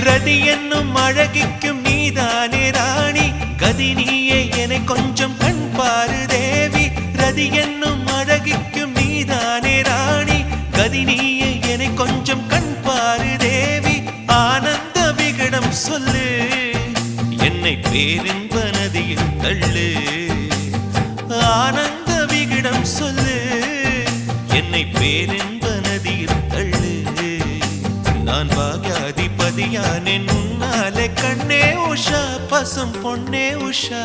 ரதி என்னும் அழகிக்கும் நீதானே ராணி கதி நீயே என கொஞ்சம் கண் பாரு தேவி ரதி என்னும் அழகிக்கும் நீதானே ராணி கதி நீயே என கொஞ்சம் கண் பாரு தேவி ஆனந்த விகடம் சொல்லு என்னை பேரின்ப நதியில் தள்ளு ஆனந்த விகடம் சொல்லு என்னை பேரின்ப நதியில் தள்ளு நான் பாக்யாதிபதியானேன் உன்னாலே கண்ணே உஷா பசும் பொன்னே உஷா